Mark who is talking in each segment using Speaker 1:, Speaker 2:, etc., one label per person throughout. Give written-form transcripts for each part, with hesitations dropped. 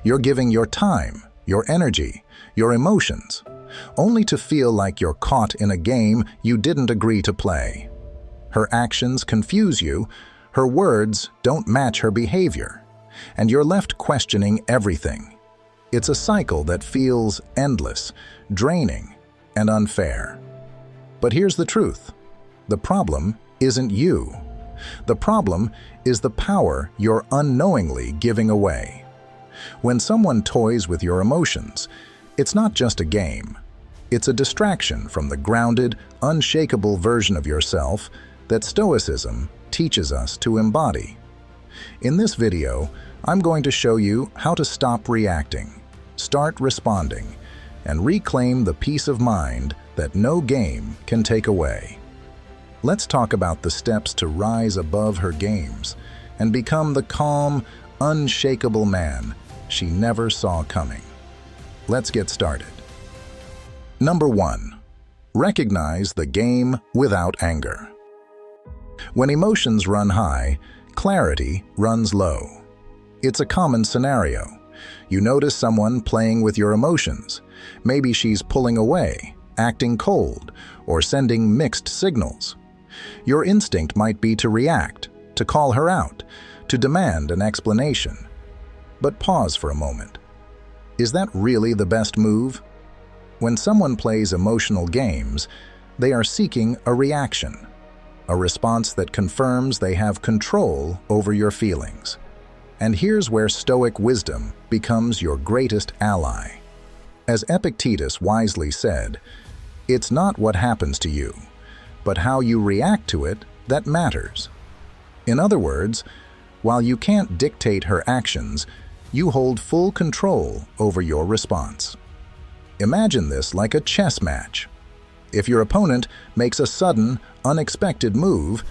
Speaker 1: You're giving your time, your energy, your emotions, only to feel like you're caught in a game you didn't agree to play. Her actions confuse you, her words don't match her behavior, and you're left questioning everything. It's a cycle that feels endless, draining, and unfair. But here's the truth. The problem isn't you. The problem is the power you're unknowingly giving away. When someone toys with your emotions, it's not just a game. It's a distraction from the grounded, unshakable version of yourself that Stoicism teaches us to embody. In this video, I'm going to show you how to stop reacting, start responding, and reclaim the peace of mind that no game can take away. Let's talk about the steps to rise above her games and become the calm, unshakable man she never saw coming. Let's get started. Number 1. Recognize the game without anger. When emotions run high, clarity runs low. It's a common scenario. You notice someone playing with your emotions. Maybe she's pulling away, acting cold, or sending mixed signals. Your instinct might be to react, to call her out, to demand an explanation. But pause for a moment. Is that really the best move? When someone plays emotional games, they are seeking a reaction, a response that confirms they have control over your feelings. And here's where Stoic wisdom becomes your greatest ally. As Epictetus wisely said, "It's not what happens to you, but how you react to it that matters." In other words, while you can't dictate her actions, you hold full control over your response. Imagine this like a chess match. If your opponent makes a sudden, unexpected move,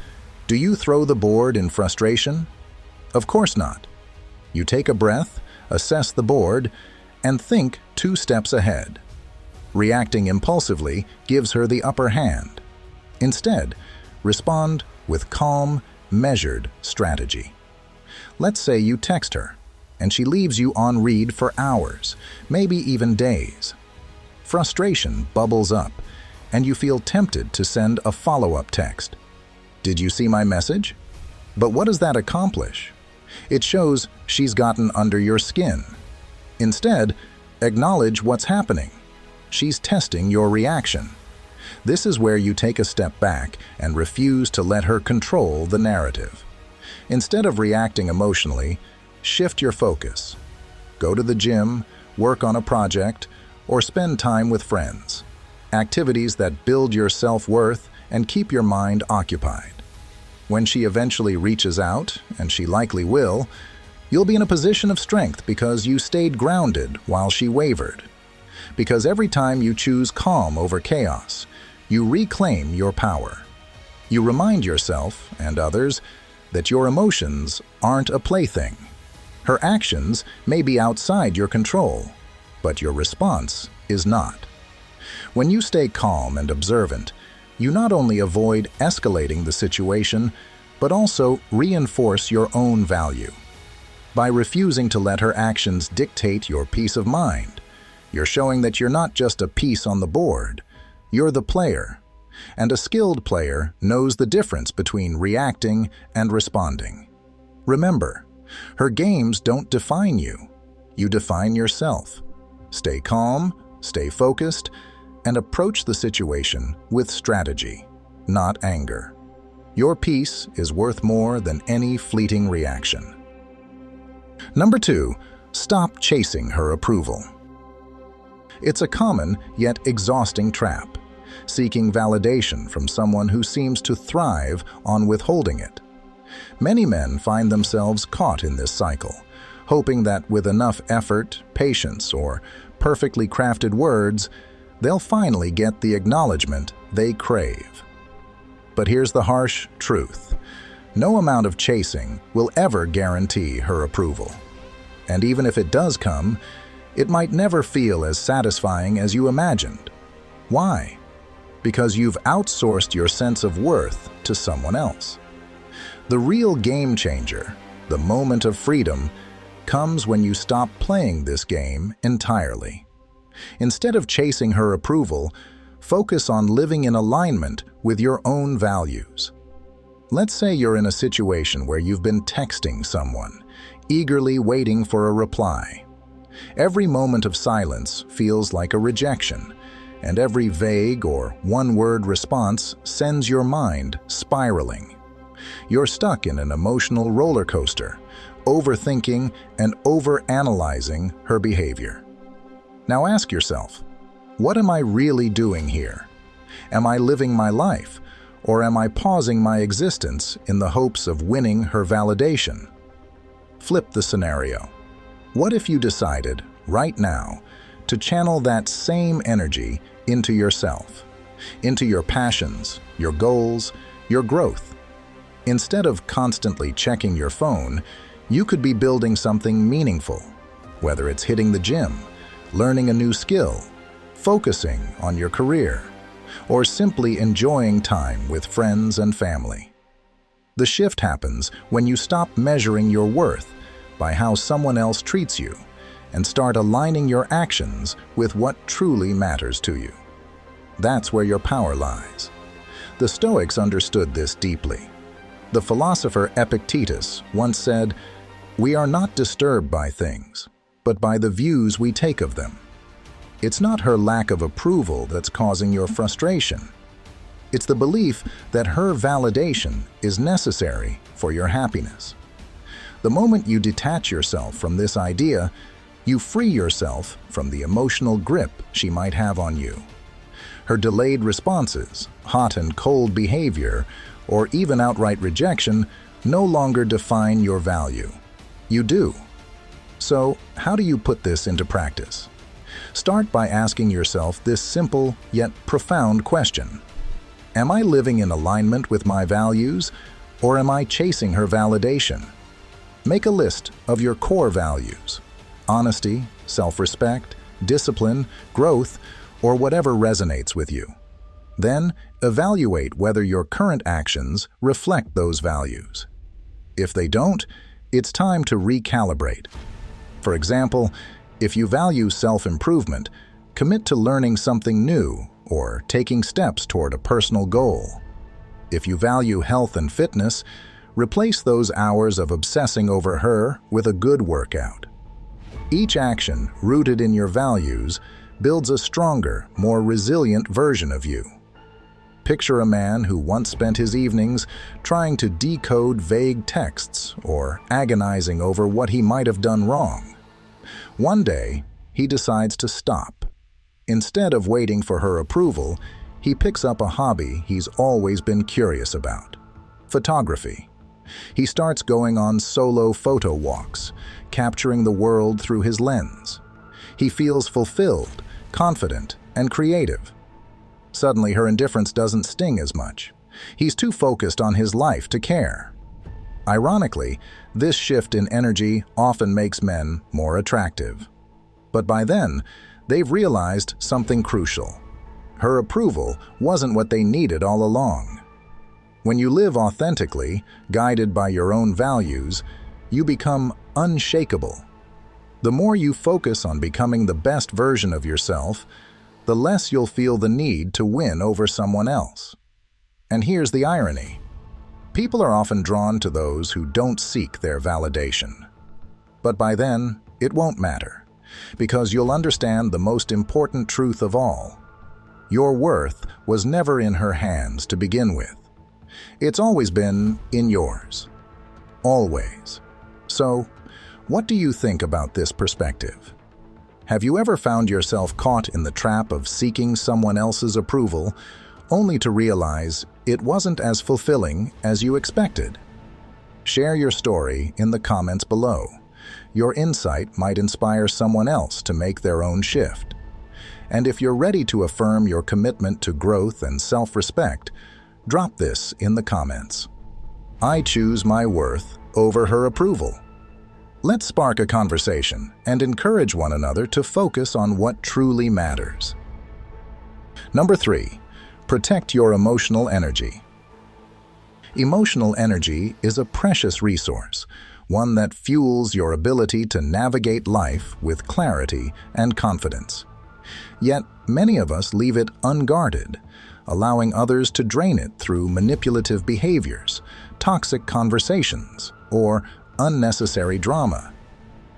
Speaker 1: do you throw the board in frustration? Of course not. You take a breath, assess the board, and think 2 steps ahead. Reacting impulsively gives her the upper hand. Instead, respond with calm, measured strategy. Let's say you text her, and she leaves you on read for hours, maybe even days. Frustration bubbles up, and you feel tempted to send a follow-up text. "Did you see my message?" But what does that accomplish? It shows she's gotten under your skin. Instead, acknowledge what's happening. She's testing your reaction. This is where you take a step back and refuse to let her control the narrative. Instead of reacting emotionally, shift your focus. Go to the gym, work on a project, or spend time with friends. Activities that build your self-worth and keep your mind occupied. When she eventually reaches out, and she likely will, you'll be in a position of strength because you stayed grounded while she wavered. Because every time you choose calm over chaos, you reclaim your power. You remind yourself, and others, that your emotions aren't a plaything. Her actions may be outside your control, but your response is not. When you stay calm and observant, you not only avoid escalating the situation, but also reinforce your own value. By refusing to let her actions dictate your peace of mind, you're showing that you're not just a piece on the board, you're the player. And a skilled player knows the difference between reacting and responding. Remember, her games don't define you. You define yourself. Stay calm, stay focused, and approach the situation with strategy, not anger. Your peace is worth more than any fleeting reaction. Number 2, stop chasing her approval. It's a common yet exhausting trap, seeking validation from someone who seems to thrive on withholding it. Many men find themselves caught in this cycle, hoping that with enough effort, patience, or perfectly crafted words, they'll finally get the acknowledgement they crave. But here's the harsh truth. No amount of chasing will ever guarantee her approval. And even if it does come, it might never feel as satisfying as you imagined. Why? Because you've outsourced your sense of worth to someone else. The real game changer, the moment of freedom, comes when you stop playing this game entirely. Instead of chasing her approval, focus on living in alignment with your own values. Let's say you're in a situation where you've been texting someone, eagerly waiting for a reply. Every moment of silence feels like a rejection, and every vague or one-word response sends your mind spiraling. You're stuck in an emotional roller coaster, overthinking and overanalyzing her behavior. Now ask yourself, what am I really doing here? Am I living my life, or am I pausing my existence in the hopes of winning her validation? Flip the scenario. What if you decided, right now, to channel that same energy into yourself, into your passions, your goals, your growth? Instead of constantly checking your phone, you could be building something meaningful, whether it's hitting the gym, learning a new skill, focusing on your career, or simply enjoying time with friends and family. The shift happens when you stop measuring your worth by how someone else treats you and start aligning your actions with what truly matters to you. That's where your power lies. The Stoics understood this deeply. The philosopher Epictetus once said, "We are not disturbed by things, but by the views we take of them." It's not her lack of approval that's causing your frustration. It's the belief that her validation is necessary for your happiness. The moment you detach yourself from this idea, you free yourself from the emotional grip she might have on you. Her delayed responses, hot and cold behavior, or even outright rejection no longer define your value. You do. So, how do you put this into practice? Start by asking yourself this simple yet profound question. Am I living in alignment with my values, or am I chasing her validation? Make a list of your core values: honesty, self-respect, discipline, growth, or whatever resonates with you. Then, evaluate whether your current actions reflect those values. If they don't, it's time to recalibrate. For example, if you value self-improvement, commit to learning something new or taking steps toward a personal goal. If you value health and fitness, replace those hours of obsessing over her with a good workout. Each action rooted in your values builds a stronger, more resilient version of you. Picture a man who once spent his evenings trying to decode vague texts or agonizing over what he might have done wrong. One day, he decides to stop. Instead of waiting for her approval, he picks up a hobby he's always been curious about: photography. He starts going on solo photo walks, capturing the world through his lens. He feels fulfilled, confident, and creative. Suddenly, her indifference doesn't sting as much. He's too focused on his life to care. Ironically, this shift in energy often makes men more attractive. But by then, they've realized something crucial. Her approval wasn't what they needed all along. When you live authentically, guided by your own values, you become unshakable. The more you focus on becoming the best version of yourself, the less you'll feel the need to win over someone else. And here's the irony. People are often drawn to those who don't seek their validation. But by then, it won't matter, because you'll understand the most important truth of all. Your worth was never in her hands to begin with. It's always been in yours. Always. So, what do you think about this perspective? Have you ever found yourself caught in the trap of seeking someone else's approval, only to realize it wasn't as fulfilling as you expected? Share your story in the comments below. Your insight might inspire someone else to make their own shift. And if you're ready to affirm your commitment to growth and self-respect, drop this in the comments. I choose my worth over her approval. Let's spark a conversation and encourage one another to focus on what truly matters. Number 3, protect your emotional energy. Emotional energy is a precious resource, one that fuels your ability to navigate life with clarity and confidence. Yet, many of us leave it unguarded, allowing others to drain it through manipulative behaviors, toxic conversations, or unnecessary drama.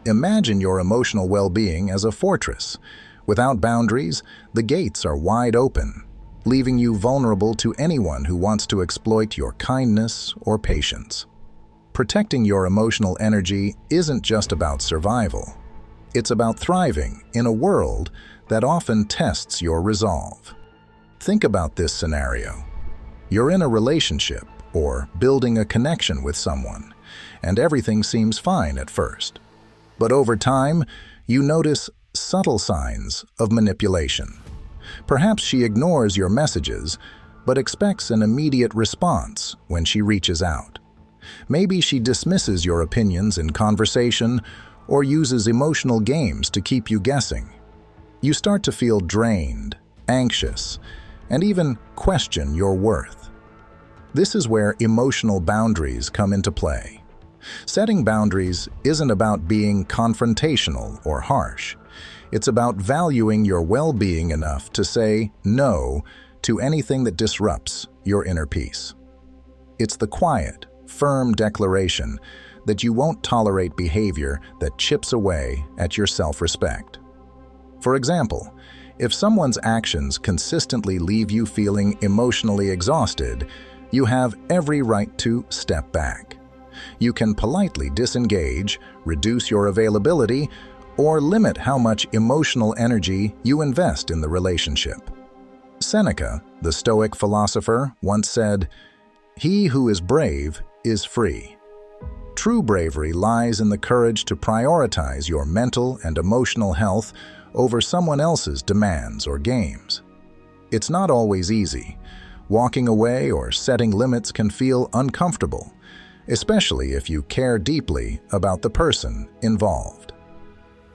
Speaker 1: Imagine your emotional well-being as a fortress. Without boundaries, the gates are wide open, leaving you vulnerable to anyone who wants to exploit your kindness or patience. Protecting your emotional energy isn't just about survival. It's about thriving in a world that often tests your resolve. Think about this scenario. You're in a relationship or building a connection with someone, and everything seems fine at first. But over time, you notice subtle signs of manipulation. Perhaps she ignores your messages, but expects an immediate response when she reaches out. Maybe she dismisses your opinions in conversation or uses emotional games to keep you guessing. You start to feel drained, anxious, and even question your worth. This is where emotional boundaries come into play. Setting boundaries isn't about being confrontational or harsh. It's about valuing your well-being enough to say no to anything that disrupts your inner peace. It's the quiet, firm declaration that you won't tolerate behavior that chips away at your self-respect. For example, if someone's actions consistently leave you feeling emotionally exhausted, you have every right to step back. You can politely disengage, reduce your availability, or limit how much emotional energy you invest in the relationship. Seneca, the Stoic philosopher, once said, "He who is brave is free." True bravery lies in the courage to prioritize your mental and emotional health over someone else's demands or games. It's not always easy. Walking away or setting limits can feel uncomfortable, especially if you care deeply about the person involved.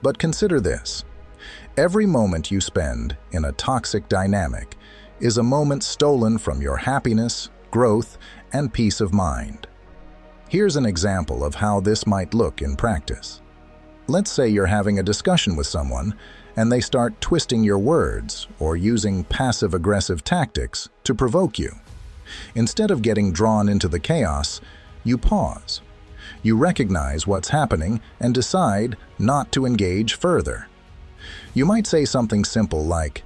Speaker 1: But consider this. Every moment you spend in a toxic dynamic is a moment stolen from your happiness, growth, and peace of mind. Here's an example of how this might look in practice. Let's say you're having a discussion with someone and they start twisting your words or using passive-aggressive tactics to provoke you. Instead of getting drawn into the chaos, you pause. You recognize what's happening and decide not to engage further. You might say something simple like,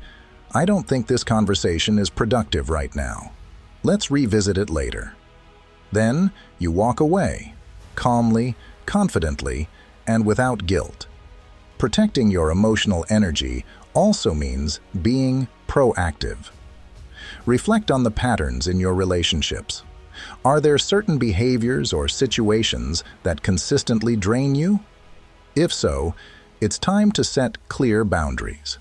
Speaker 1: "I don't think this conversation is productive right now. Let's revisit it later." Then you walk away, calmly, confidently, and without guilt. Protecting your emotional energy also means being proactive. Reflect on the patterns in your relationships. Are there certain behaviors or situations that consistently drain you? If so, it's time to set clear boundaries.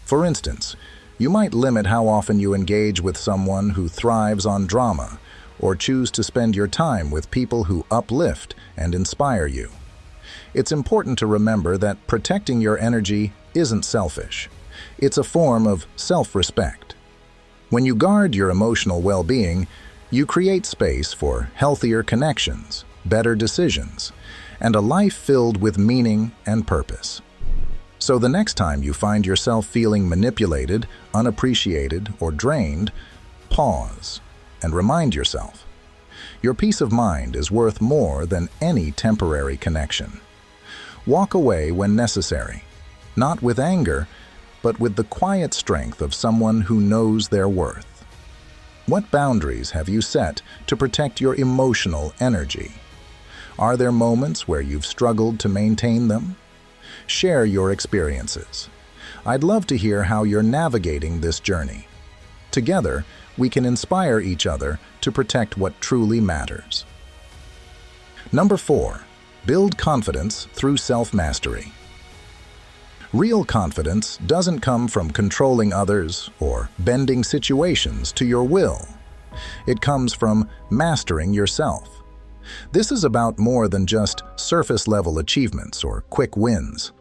Speaker 1: For instance, you might limit how often you engage with someone who thrives on drama, or choose to spend your time with people who uplift and inspire you. It's important to remember that protecting your energy isn't selfish. It's a form of self-respect. When you guard your emotional well-being, you create space for healthier connections, better decisions, and a life filled with meaning and purpose. So the next time you find yourself feeling manipulated, unappreciated, or drained, pause and remind yourself, your peace of mind is worth more than any temporary connection. Walk away when necessary, not with anger, but with the quiet strength of someone who knows their worth. What boundaries have you set to protect your emotional energy? Are there moments where you've struggled to maintain them? Share your experiences. I'd love to hear how you're navigating this journey. Together, we can inspire each other to protect what truly matters. Number 4. Build confidence through self-mastery. Real confidence doesn't come from controlling others or bending situations to your will. It comes from mastering yourself. This is about more than just surface-level achievements or quick wins.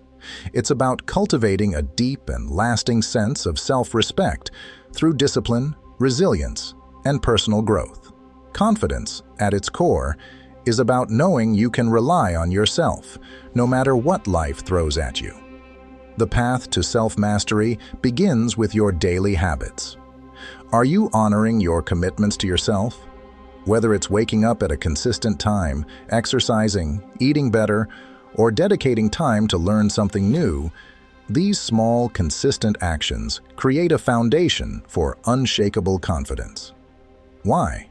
Speaker 1: It's about cultivating a deep and lasting sense of self-respect through discipline, resilience, and personal growth. Confidence, at its core, is about knowing you can rely on yourself, no matter what life throws at you. The path to self-mastery begins with your daily habits. Are you honoring your commitments to yourself? Whether it's waking up at a consistent time, exercising, eating better, or dedicating time to learn something new, these small, consistent actions create a foundation for unshakable confidence. Why?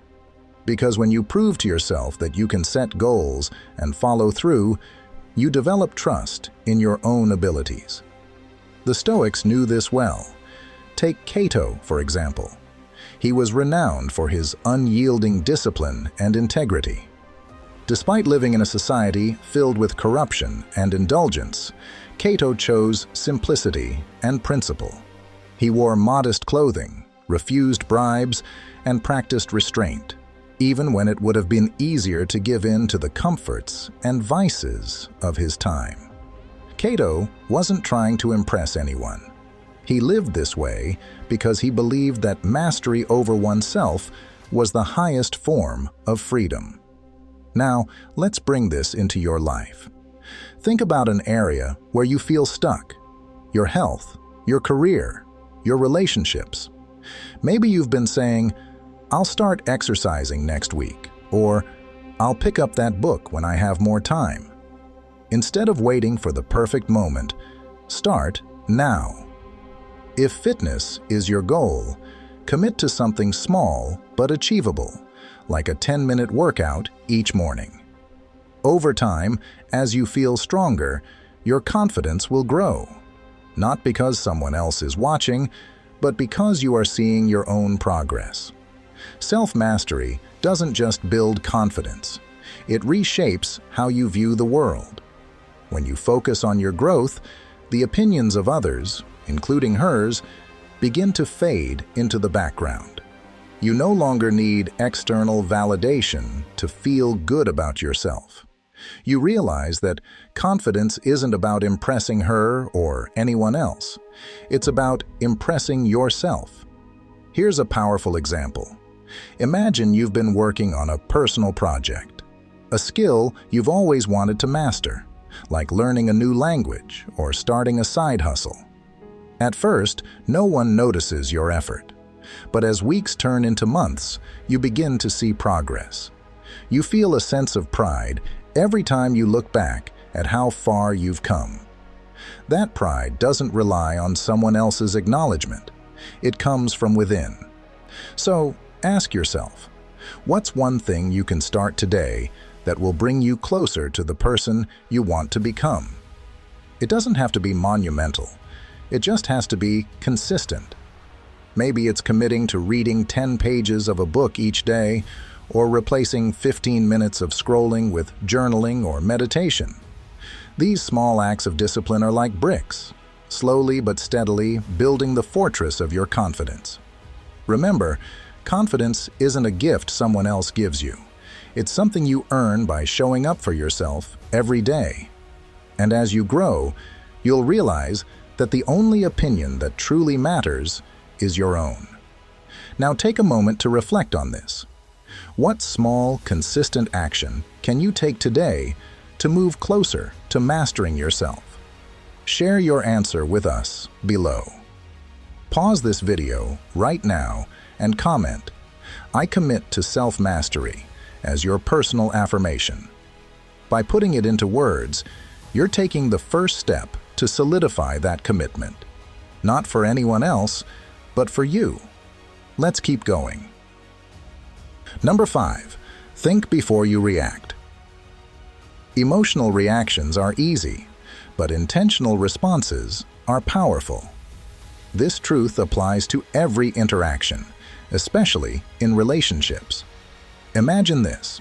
Speaker 1: Because when you prove to yourself that you can set goals and follow through, you develop trust in your own abilities. The Stoics knew this well. Take Cato, for example. He was renowned for his unyielding discipline and integrity. Despite living in a society filled with corruption and indulgence, Cato chose simplicity and principle. He wore modest clothing, refused bribes, and practiced restraint, even when it would have been easier to give in to the comforts and vices of his time. Cato wasn't trying to impress anyone. He lived this way because he believed that mastery over oneself was the highest form of freedom. Now, let's bring this into your life. Think about an area where you feel stuck: your health, your career, your relationships. Maybe you've been saying, "I'll start exercising next week," or "I'll pick up that book when I have more time." Instead of waiting for the perfect moment, start now. If fitness is your goal, commit to something small but achievable, like a 10-minute workout each morning. Over time, as you feel stronger, your confidence will grow, not because someone else is watching, but because you are seeing your own progress. Self-mastery doesn't just build confidence, it reshapes how you view the world. When you focus on your growth, the opinions of others, including hers, begin to fade into the background. You no longer need external validation to feel good about yourself. You realize that confidence isn't about impressing her or anyone else. It's about impressing yourself. Here's a powerful example. Imagine you've been working on a personal project, a skill you've always wanted to master, like learning a new language or starting a side hustle. At first, no one notices your effort. But as weeks turn into months, you begin to see progress. You feel a sense of pride every time you look back at how far you've come. That pride doesn't rely on someone else's acknowledgement. It comes from within. So, ask yourself, what's one thing you can start today that will bring you closer to the person you want to become? It doesn't have to be monumental. It just has to be consistent. Maybe it's committing to reading 10 pages of a book each day, or replacing 15 minutes of scrolling with journaling or meditation. These small acts of discipline are like bricks, slowly but steadily building the fortress of your confidence. Remember, confidence isn't a gift someone else gives you. It's something you earn by showing up for yourself every day. And as you grow, you'll realize that the only opinion that truly matters is your own. Now take a moment to reflect on this. What small, consistent action can you take today to move closer to mastering yourself? Share your answer with us below. Pause this video right now and comment, "I commit to self-mastery," as your personal affirmation. By putting it into words, you're taking the first step to solidify that commitment. Not for anyone else, but for you. Let's keep going. Number 5, think before you react. Emotional reactions are easy, but intentional responses are powerful. This truth applies to every interaction, especially in relationships. Imagine this.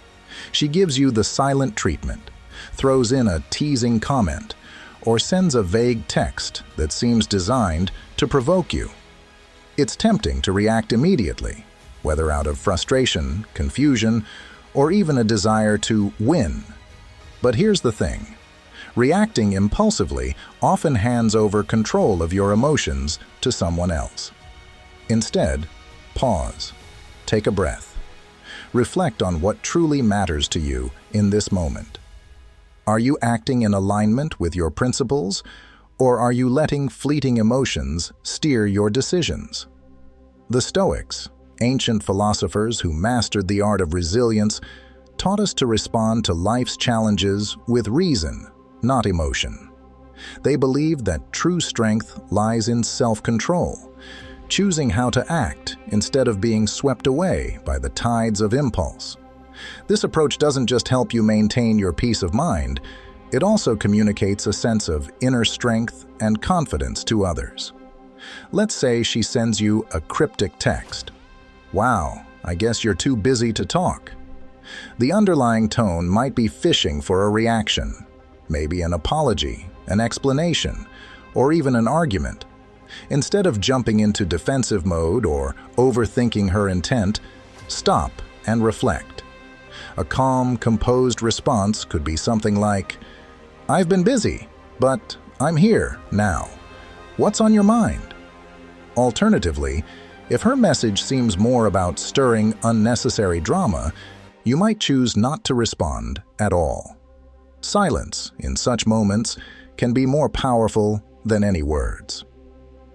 Speaker 1: She gives you the silent treatment, throws in a teasing comment, or sends a vague text that seems designed to provoke you. It's tempting to react immediately, whether out of frustration, confusion, or even a desire to win. But here's the thing. Reacting impulsively often hands over control of your emotions to someone else. Instead, pause. Take a breath. reflect on what truly matters to you in this moment. Are you acting in alignment with your principles, or are you letting fleeting emotions steer your decisions? The Stoics, ancient philosophers who mastered the art of resilience, taught us to respond to life's challenges with reason, not emotion. They believed that true strength lies in self-control, choosing how to act instead of being swept away by the tides of impulse. This approach doesn't just help you maintain your peace of mind, it also communicates a sense of inner strength and confidence to others. Let's say she sends you a cryptic text. "Wow, I guess you're too busy to talk." The underlying tone might be fishing for a reaction, maybe an apology, an explanation, or even an argument. Instead of jumping into defensive mode or overthinking her intent, stop and reflect. A calm, composed response could be something like, "I've been busy, but I'm here now. What's on your mind?" Alternatively, if her message seems more about stirring unnecessary drama, you might choose not to respond at all. Silence, in such moments, can be more powerful than any words.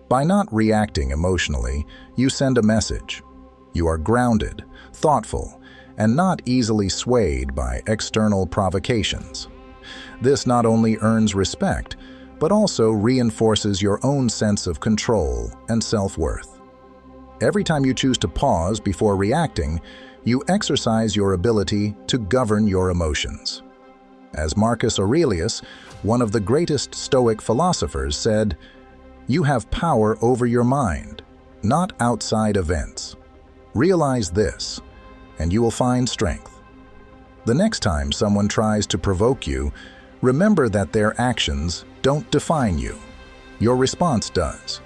Speaker 1: By not reacting emotionally, you send a message. You are grounded, thoughtful, and not easily swayed by external provocations. This not only earns respect, but also reinforces your own sense of control and self-worth. Every time you choose to pause before reacting, you exercise your ability to govern your emotions. As Marcus Aurelius, one of the greatest Stoic philosophers, said, "You have power over your mind, not outside events. Realize this, and you will find strength." The next time someone tries to provoke you, remember that their actions don't define you. Your response does.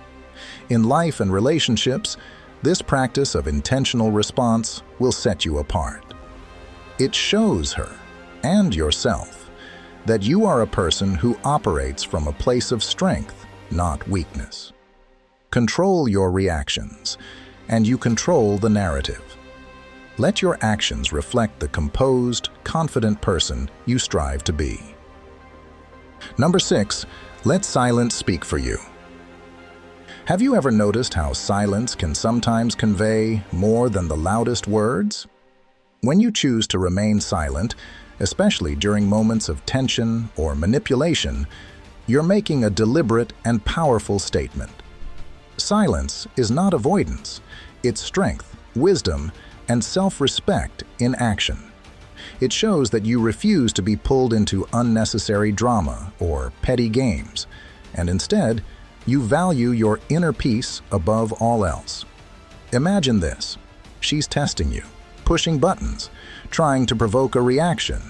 Speaker 1: In life and relationships, this practice of intentional response will set you apart. It shows her, and yourself, that you are a person who operates from a place of strength, not weakness. Control your reactions, and you control the narrative. Let your actions reflect the composed, confident person you strive to be. Number 6, let silence speak for you. Have you ever noticed how silence can sometimes convey more than the loudest words? When you choose to remain silent, especially during moments of tension or manipulation, you're making a deliberate and powerful statement. Silence is not avoidance, it's strength, wisdom, and self-respect in action. It shows that you refuse to be pulled into unnecessary drama or petty games, and instead, you value your inner peace above all else. Imagine this. She's testing you, pushing buttons, trying to provoke a reaction.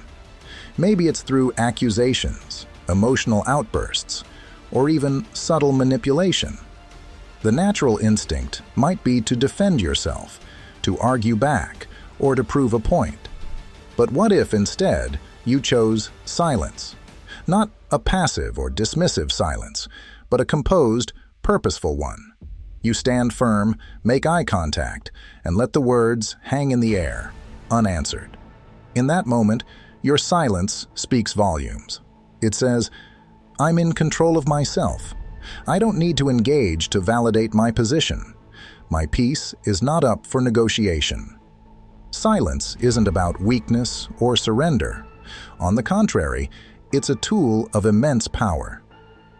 Speaker 1: Maybe it's through accusations, emotional outbursts, or even subtle manipulation. The natural instinct might be to defend yourself, to argue back, or to prove a point. But what if instead you chose silence? Not a passive or dismissive silence, but a composed, purposeful one. You stand firm, make eye contact, and let the words hang in the air, unanswered. In that moment, your silence speaks volumes. It says, "I'm in control of myself. I don't need to engage to validate my position. My peace is not up for negotiation." Silence isn't about weakness or surrender. On the contrary, it's a tool of immense power.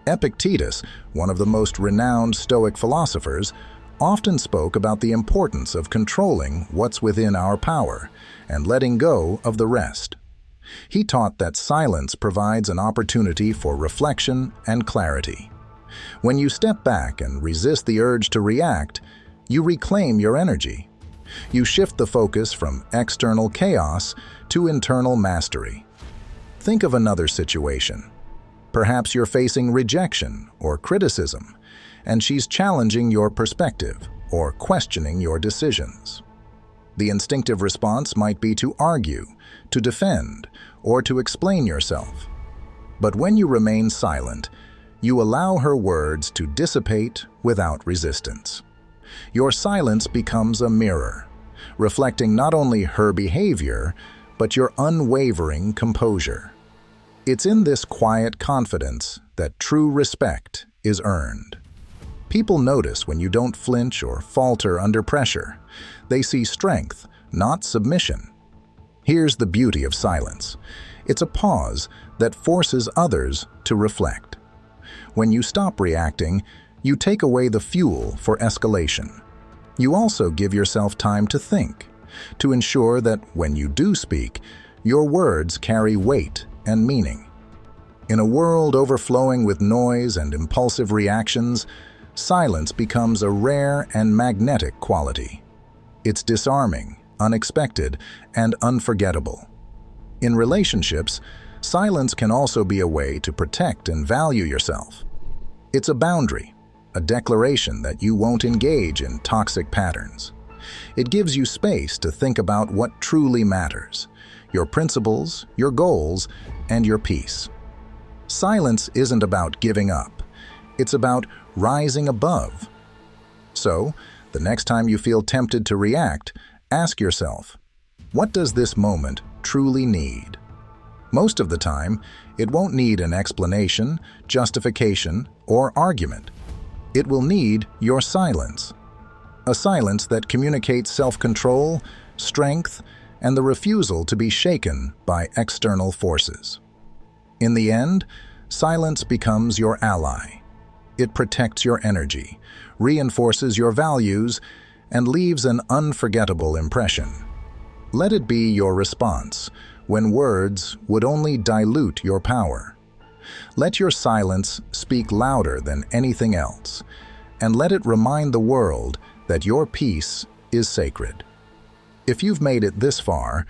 Speaker 1: Epictetus, one of the most renowned Stoic philosophers, often spoke about the importance of controlling what's within our power and letting go of the rest. He taught that silence provides an opportunity for reflection and clarity. When you step back and resist the urge to react, you reclaim your energy. You shift the focus from external chaos to internal mastery. Think of another situation. Perhaps you're facing rejection or criticism, and she's challenging your perspective or questioning your decisions. The instinctive response might be to argue, to defend, or to explain yourself. But when you remain silent, you allow her words to dissipate without resistance. Your silence becomes a mirror, reflecting not only her behavior, but your unwavering composure. It's in this quiet confidence that true respect is earned. People notice when you don't flinch or falter under pressure. They see strength, not submission. Here's the beauty of silence. It's a pause that forces others to reflect. When you stop reacting, you take away the fuel for escalation. You also give yourself time to think, to ensure that when you do speak, your words carry weight and meaning. In a world overflowing with noise and impulsive reactions, silence becomes a rare and magnetic quality. It's disarming, unexpected, and unforgettable. In relationships, silence can also be a way to protect and value yourself. It's a boundary, a declaration that you won't engage in toxic patterns. It gives you space to think about what truly matters, your principles, your goals, and your peace. Silence isn't about giving up. It's about rising above. So, the next time you feel tempted to react, ask yourself, what does this moment truly need? Most of the time, it won't need an explanation, justification, or argument. It will need your silence. A silence that communicates self-control, strength, and the refusal to be shaken by external forces. In the end, silence becomes your ally. It protects your energy, reinforces your values, and leaves an unforgettable impression. Let it be your response when words would only dilute your power. Let your silence speak louder than anything else, and let it remind the world that your peace is sacred. If you've made it this far,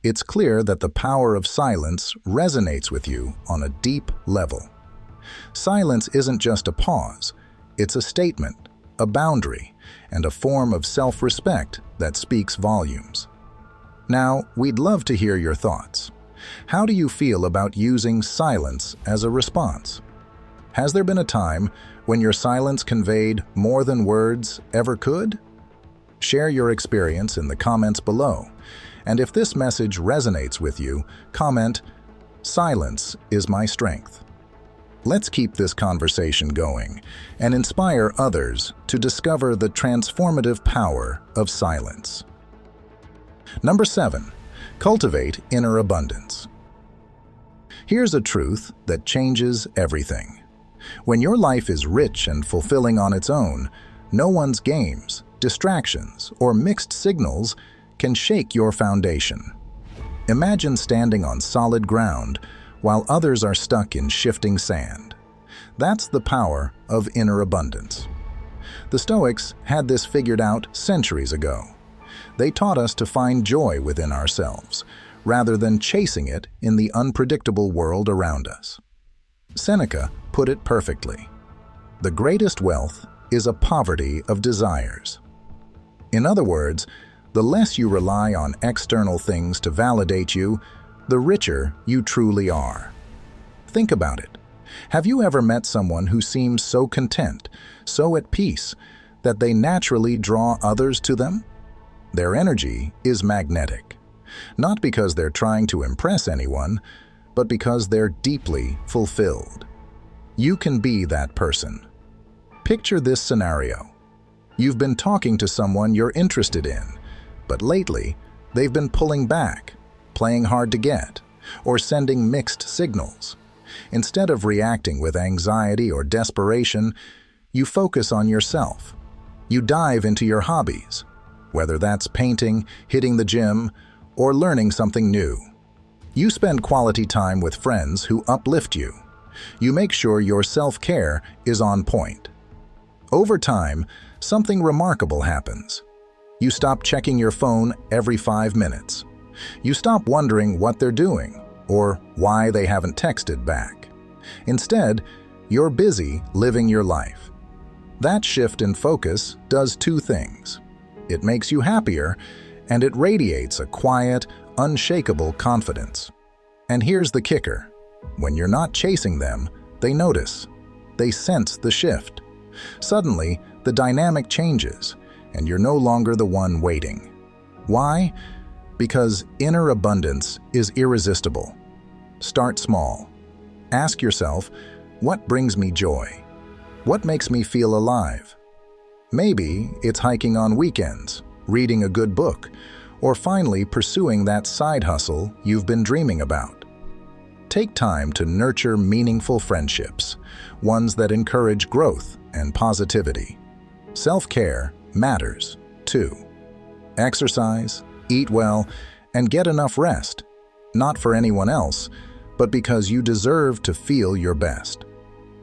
Speaker 1: it's clear that the power of silence resonates with you on a deep level. Silence isn't just a pause, it's a statement, a boundary, and a form of self-respect that speaks volumes. Now, we'd love to hear your thoughts. How do you feel about using silence as a response? Has there been a time when your silence conveyed more than words ever could? Share your experience in the comments below. And if this message resonates with you, comment, "Silence is my strength." Let's keep this conversation going and inspire others to discover the transformative power of silence. Number 7, cultivate inner abundance. Here's a truth that changes everything. When your life is rich and fulfilling on its own, no one's games, distractions, or mixed signals can shake your foundation. Imagine standing on solid ground while others are stuck in shifting sand. That's the power of inner abundance. The Stoics had this figured out centuries ago. They taught us to find joy within ourselves, rather than chasing it in the unpredictable world around us. Seneca put it perfectly. The greatest wealth is a poverty of desires. In other words, the less you rely on external things to validate you, the richer you truly are. Think about it. Have you ever met someone who seems so content, so at peace, that they naturally draw others to them? Their energy is magnetic, not because they're trying to impress anyone, but because they're deeply fulfilled. You can be that person. Picture this scenario. You've been talking to someone you're interested in, but lately, they've been pulling back, playing hard to get, or sending mixed signals. Instead of reacting with anxiety or desperation, you focus on yourself. You dive into your hobbies, whether that's painting, hitting the gym, or learning something new. You spend quality time with friends who uplift you. You make sure your self-care is on point. Over time, something remarkable happens. You stop checking your phone every 5 minutes. You stop wondering what they're doing or why they haven't texted back. Instead, you're busy living your life. That shift in focus does 2 things. It makes you happier, and it radiates a quiet, unshakable confidence. And here's the kicker. When you're not chasing them, they notice. They sense the shift. Suddenly, the dynamic changes, and you're no longer the one waiting. Why? Because inner abundance is irresistible. Start small. Ask yourself, what brings me joy? What makes me feel alive? Maybe it's hiking on weekends, reading a good book, or finally pursuing that side hustle you've been dreaming about. Take time to nurture meaningful friendships, ones that encourage growth and positivity. Self-care matters, too. Exercise, eat well, and get enough rest, not for anyone else, but because you deserve to feel your best.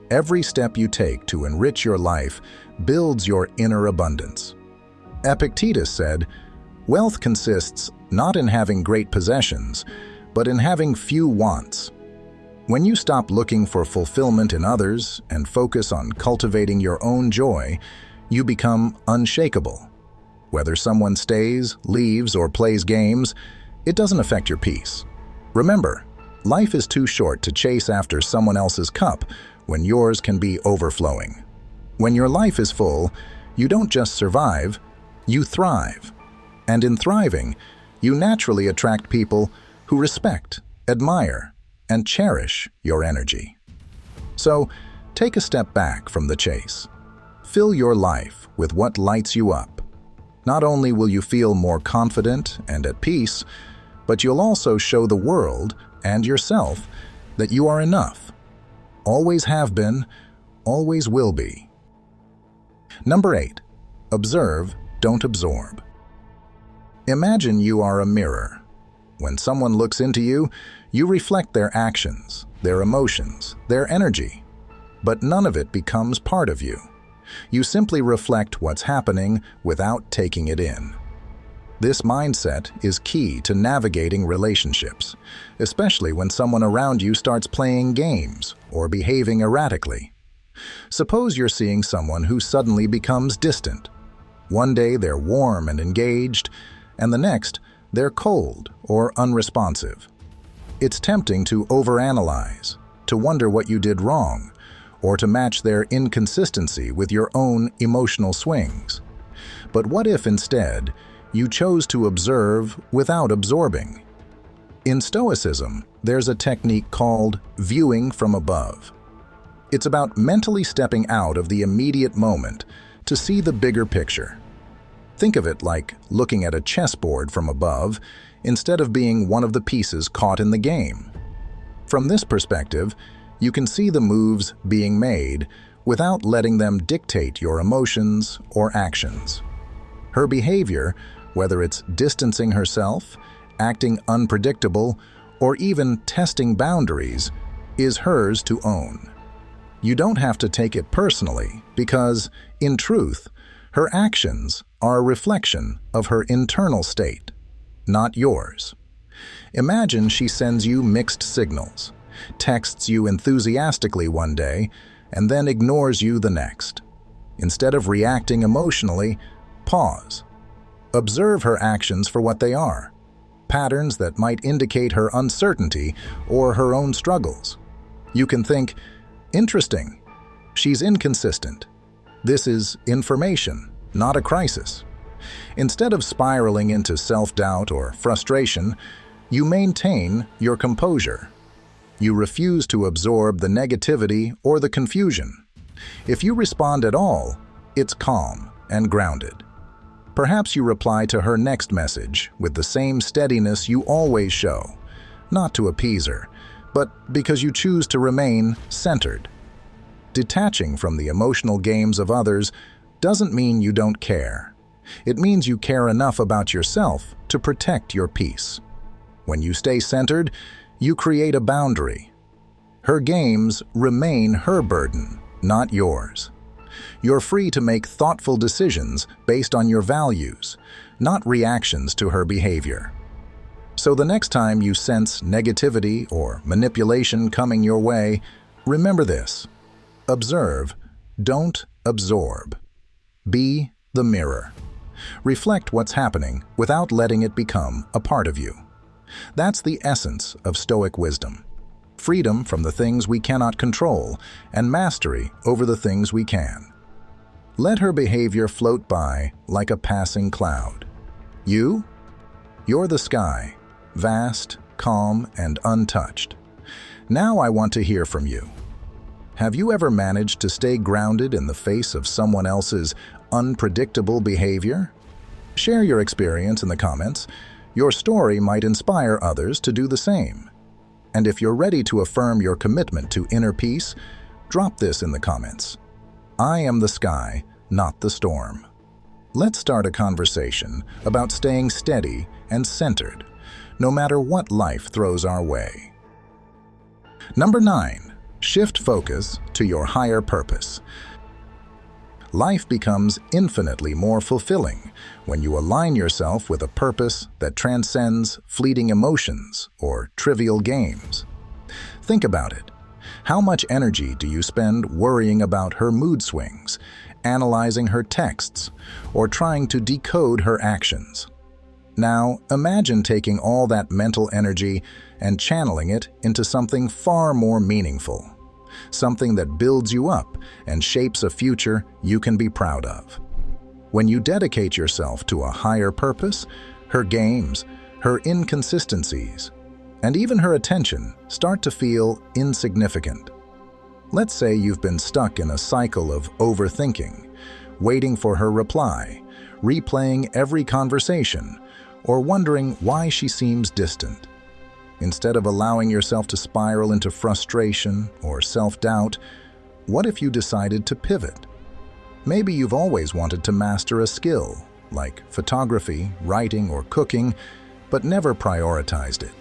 Speaker 1: Every step you take to enrich your life builds your inner abundance. Epictetus said, "Wealth consists not in having great possessions, but in having few wants." When you stop looking for fulfillment in others and focus on cultivating your own joy, you become unshakable. Whether someone stays, leaves, or plays games, it doesn't affect your peace. Remember, life is too short to chase after someone else's cup when yours can be overflowing. When your life is full, you don't just survive, you thrive. And in thriving, you naturally attract people who respect, admire, and cherish your energy. So, take a step back from the chase. Fill your life with what lights you up. Not only will you feel more confident and at peace, but you'll also show the world and yourself that you are enough. Always have been, always will be. Number 8. Observe, don't absorb. Imagine you are a mirror. When someone looks into you, you reflect their actions, their emotions, their energy. But none of it becomes part of you. You simply reflect what's happening without taking it in. This mindset is key to navigating relationships, especially when someone around you starts playing games or behaving erratically. Suppose you're seeing someone who suddenly becomes distant. One day they're warm and engaged, and the next they're cold or unresponsive. It's tempting to overanalyze, to wonder what you did wrong, or to match their inconsistency with your own emotional swings. But what if instead you chose to observe without absorbing? In Stoicism, there's a technique called viewing from above. It's about mentally stepping out of the immediate moment to see the bigger picture. Think of it like looking at a chessboard from above instead of being one of the pieces caught in the game. From this perspective, you can see the moves being made without letting them dictate your emotions or actions. Her behavior, whether it's distancing herself, acting unpredictable, or even testing boundaries, is hers to own. You don't have to take it personally because, in truth, her actions are a reflection of her internal state, not yours. Imagine she sends you mixed signals, texts you enthusiastically one day, and then ignores you the next. Instead of reacting emotionally, pause. Observe her actions for what they are, patterns that might indicate her uncertainty or her own struggles. You can think, interesting, she's inconsistent. This is information, not a crisis. Instead of spiraling into self-doubt or frustration, you maintain your composure. You refuse to absorb the negativity or the confusion. If you respond at all, it's calm and grounded. Perhaps you reply to her next message with the same steadiness you always show, not to appease her, but because you choose to remain centered. Detaching from the emotional games of others doesn't mean you don't care. It means you care enough about yourself to protect your peace. When you stay centered, you create a boundary. Her games remain her burden, not yours. You're free to make thoughtful decisions based on your values, not reactions to her behavior. So the next time you sense negativity or manipulation coming your way, remember this. Observe, don't absorb. Be the mirror. Reflect what's happening without letting it become a part of you. That's the essence of Stoic wisdom. Freedom from the things we cannot control, and mastery over the things we can. Let her behavior float by like a passing cloud. You You're the sky, vast, calm, and untouched. Now I want to hear from you. Have you ever managed to stay grounded in the face of someone else's unpredictable behavior? Share your experience in the comments. Your story might inspire others to do the same. And if you're ready to affirm your commitment to inner peace, drop this in the comments. I am the sky, not the storm. Let's start a conversation about staying steady and centered, no matter what life throws our way. Number 9. Shift focus to your higher purpose. Life becomes infinitely more fulfilling when you align yourself with a purpose that transcends fleeting emotions or trivial games. Think about it. How much energy do you spend worrying about her mood swings, analyzing her texts, or trying to decode her actions? Now, imagine taking all that mental energy and channeling it into something far more meaningful. Something that builds you up and shapes a future you can be proud of. When you dedicate yourself to a higher purpose, her games, her inconsistencies, and even her attention start to feel insignificant. Let's say you've been stuck in a cycle of overthinking, waiting for her reply, replaying every conversation, or wondering why she seems distant. Instead of allowing yourself to spiral into frustration or self-doubt, what if you decided to pivot? Maybe you've always wanted to master a skill, like photography, writing, or cooking, but never prioritized it.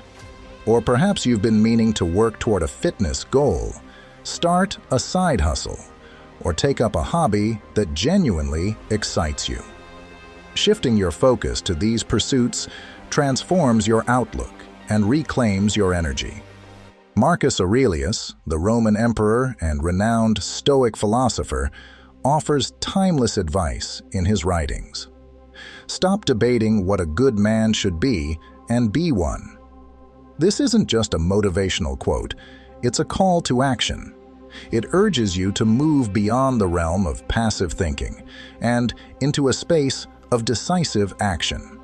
Speaker 1: Or perhaps you've been meaning to work toward a fitness goal, start a side hustle, or take up a hobby that genuinely excites you. Shifting your focus to these pursuits transforms your outlook and reclaims your energy. Marcus Aurelius, the Roman emperor and renowned Stoic philosopher, offers timeless advice in his writings. Stop debating what a good man should be and be one. This isn't just a motivational quote, it's a call to action. It urges you to move beyond the realm of passive thinking and into a space of decisive action.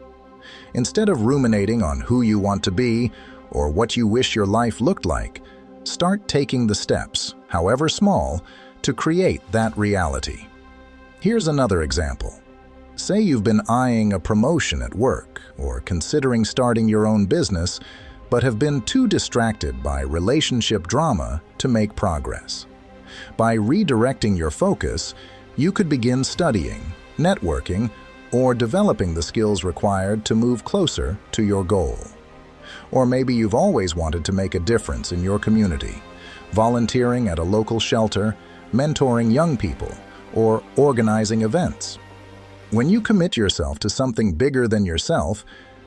Speaker 1: Instead of ruminating on who you want to be or what you wish your life looked like, start taking the steps, however small, to create that reality. Here's another example. Say you've been eyeing a promotion at work or considering starting your own business, but have been too distracted by relationship drama to make progress. By redirecting your focus, you could begin studying, networking, or developing the skills required to move closer to your goal. Or maybe you've always wanted to make a difference in your community, volunteering at a local shelter, mentoring young people, or organizing events. When you commit yourself to something bigger than yourself,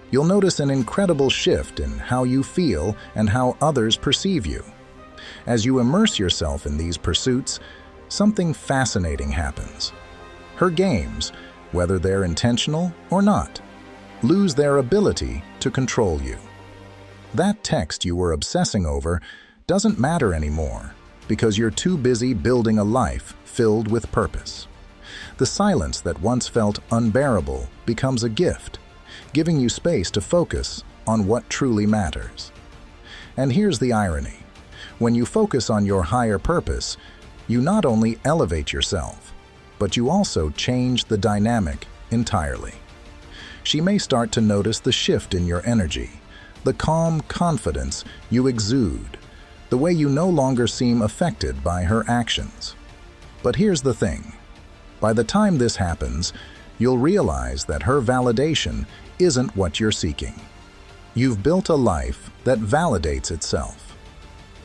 Speaker 1: you'll notice an incredible shift in how you feel and how others perceive you. As you immerse yourself in these pursuits, something fascinating happens. Her games, whether they're intentional or not, lose their ability to control you. That text you were obsessing over doesn't matter anymore because you're too busy building a life filled with purpose. The silence that once felt unbearable becomes a gift, giving you space to focus on what truly matters. And here's the irony. When you focus on your higher purpose, you not only elevate yourself, but you also change the dynamic entirely. She may start to notice the shift in your energy, the calm confidence you exude, the way you no longer seem affected by her actions. But here's the thing. By the time this happens, you'll realize that her validation isn't what you're seeking. You've built a life that validates itself.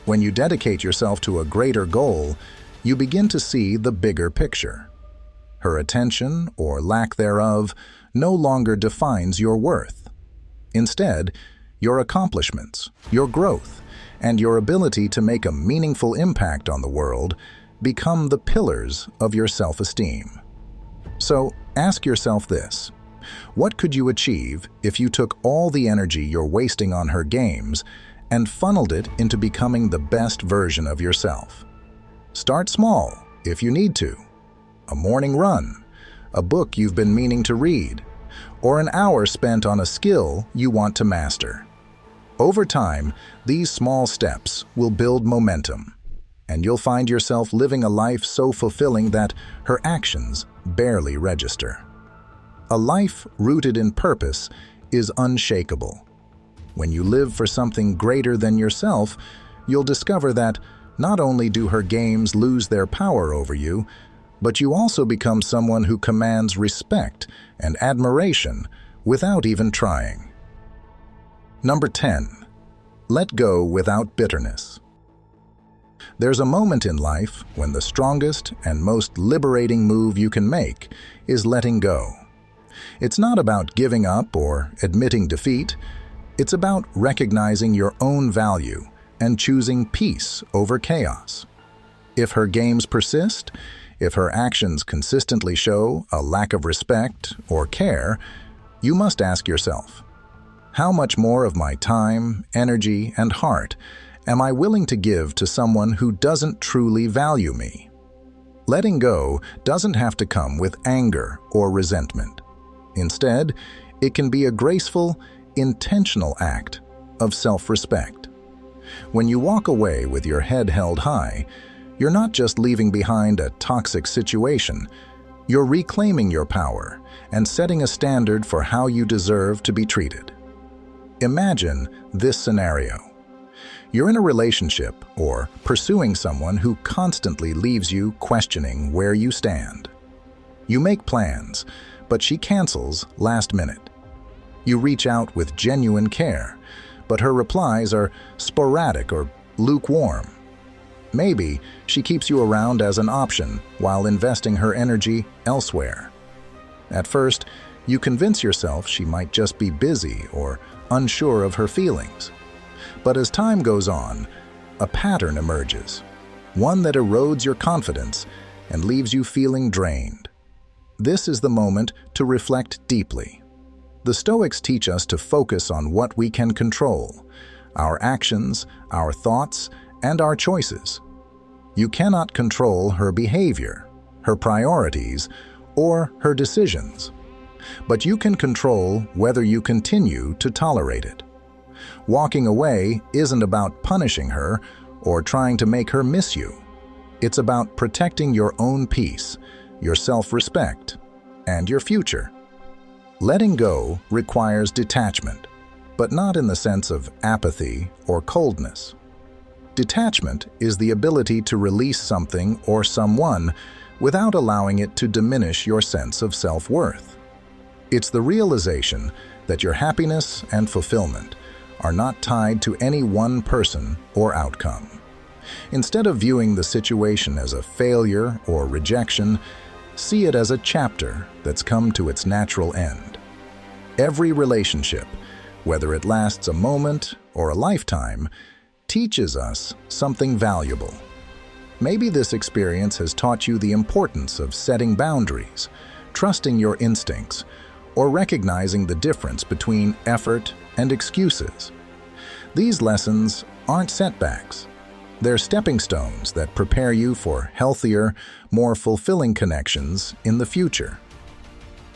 Speaker 1: When you dedicate yourself to a greater goal, you begin to see the bigger picture. Her attention, or lack thereof, no longer defines your worth. Instead, your accomplishments, your growth, and your ability to make a meaningful impact on the world become the pillars of your self-esteem. So, ask yourself this. What could you achieve if you took all the energy you're wasting on her games and funneled it into becoming the best version of yourself? Start small, if you need to. A morning run, a book you've been meaning to read, or an hour spent on a skill you want to master. Over time, these small steps will build momentum, and you'll find yourself living a life so fulfilling that her actions barely register. A life rooted in purpose is unshakable. When you live for something greater than yourself, you'll discover that not only do her games lose their power over you, but you also become someone who commands respect and admiration without even trying. Number 10. Let go without bitterness. There's a moment in life when the strongest and most liberating move you can make is letting go. It's not about giving up or admitting defeat. It's about recognizing your own value and choosing peace over chaos. If her games persist, if her actions consistently show a lack of respect or care, you must ask yourself, how much more of my time, energy, and heart am I willing to give to someone who doesn't truly value me? Letting go doesn't have to come with anger or resentment. Instead, it can be a graceful, intentional act of self-respect. When you walk away with your head held high, you're not just leaving behind a toxic situation, you're reclaiming your power and setting a standard for how you deserve to be treated. Imagine this scenario. You're in a relationship or pursuing someone who constantly leaves you questioning where you stand. You make plans, but she cancels last minute. You reach out with genuine care, but her replies are sporadic or lukewarm. Maybe she keeps you around as an option while investing her energy elsewhere. At first, you convince yourself she might just be busy or unsure of her feelings. But as time goes on, a pattern emerges, one that erodes your confidence and leaves you feeling drained. This is the moment to reflect deeply. The Stoics teach us to focus on what we can control: our actions, our thoughts, and our choices. You cannot control her behavior, her priorities, or her decisions. But you can control whether you continue to tolerate it. Walking away isn't about punishing her or trying to make her miss you. It's about protecting your own peace, your self-respect, and your future. Letting go requires detachment, but not in the sense of apathy or coldness. Detachment is the ability to release something or someone without allowing it to diminish your sense of self-worth. It's the realization that your happiness and fulfillment are not tied to any one person or outcome. Instead of viewing the situation as a failure or rejection, see it as a chapter that's come to its natural end. Every relationship, whether it lasts a moment or a lifetime, teaches us something valuable. Maybe this experience has taught you the importance of setting boundaries, trusting your instincts, or recognizing the difference between effort and excuses. These lessons aren't setbacks. They're stepping stones that prepare you for healthier, more fulfilling connections in the future.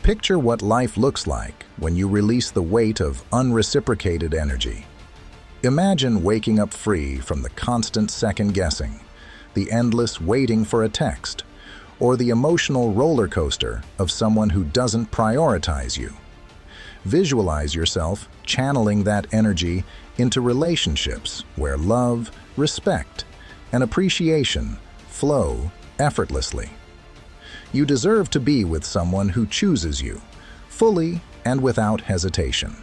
Speaker 1: Picture what life looks like when you release the weight of unreciprocated energy. Imagine waking up free from the constant second-guessing, the endless waiting for a text, or the emotional roller coaster of someone who doesn't prioritize you. Visualize yourself channeling that energy into relationships where love, respect, and appreciation flow effortlessly. You deserve to be with someone who chooses you, fully and without hesitation.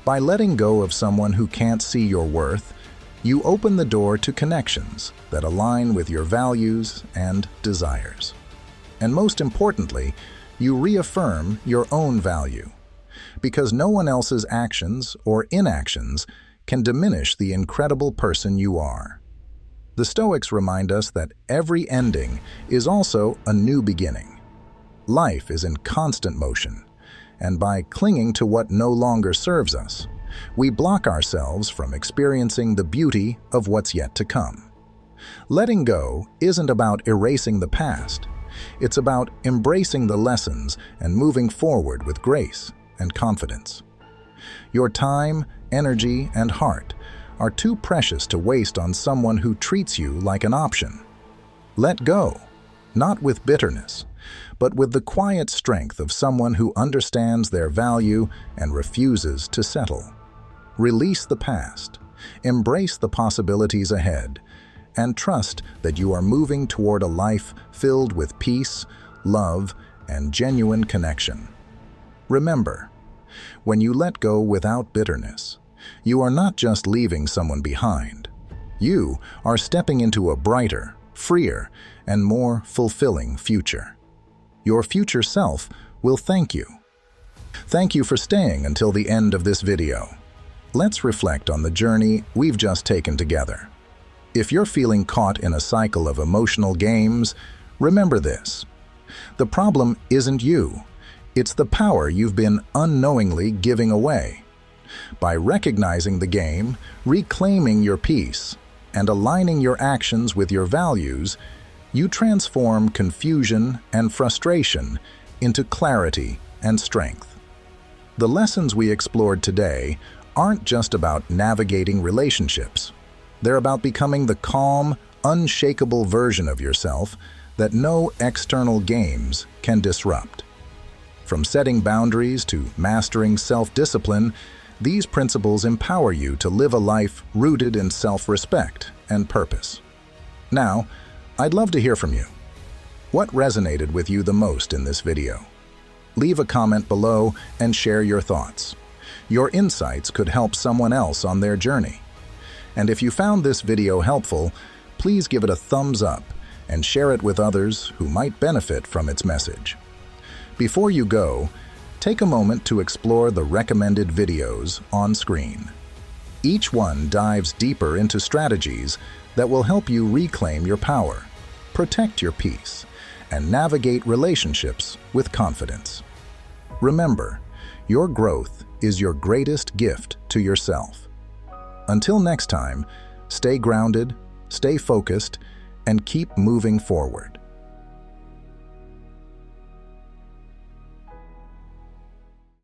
Speaker 1: By letting go of someone who can't see your worth, you open the door to connections that align with your values and desires. And most importantly, you reaffirm your own value, because no one else's actions or inactions can diminish the incredible person you are. The Stoics remind us that every ending is also a new beginning. Life is in constant motion, and by clinging to what no longer serves us, we block ourselves from experiencing the beauty of what's yet to come. Letting go isn't about erasing the past. It's about embracing the lessons and moving forward with grace and confidence. Your time, energy, and heart are too precious to waste on someone who treats you like an option. Let go, not with bitterness, but with the quiet strength of someone who understands their value and refuses to settle. Release the past, embrace the possibilities ahead, and trust that you are moving toward a life filled with peace, love, and genuine connection. Remember, when you let go without bitterness, you are not just leaving someone behind. You are stepping into a brighter, freer, and more fulfilling future. Your future self will thank you. Thank you for staying until the end of this video. Let's reflect on the journey we've just taken together. If you're feeling caught in a cycle of emotional games, remember this. The problem isn't you. It's the power you've been unknowingly giving away. By recognizing the game, reclaiming your peace, and aligning your actions with your values, you transform confusion and frustration into clarity and strength. The lessons we explored today aren't just about navigating relationships. They're about becoming the calm, unshakable version of yourself that no external games can disrupt. From setting boundaries to mastering self-discipline, these principles empower you to live a life rooted in self-respect and purpose. Now, I'd love to hear from you. What resonated with you the most in this video? Leave a comment below and share your thoughts. Your insights could help someone else on their journey. And if you found this video helpful, please give it a thumbs up and share it with others who might benefit from its message. Before you go, take a moment to explore the recommended videos on screen. Each one dives deeper into strategies that will help you reclaim your power, protect your peace, and navigate relationships with confidence. Remember, your growth is your greatest gift to yourself. Until next time, stay grounded, stay focused, and keep moving forward.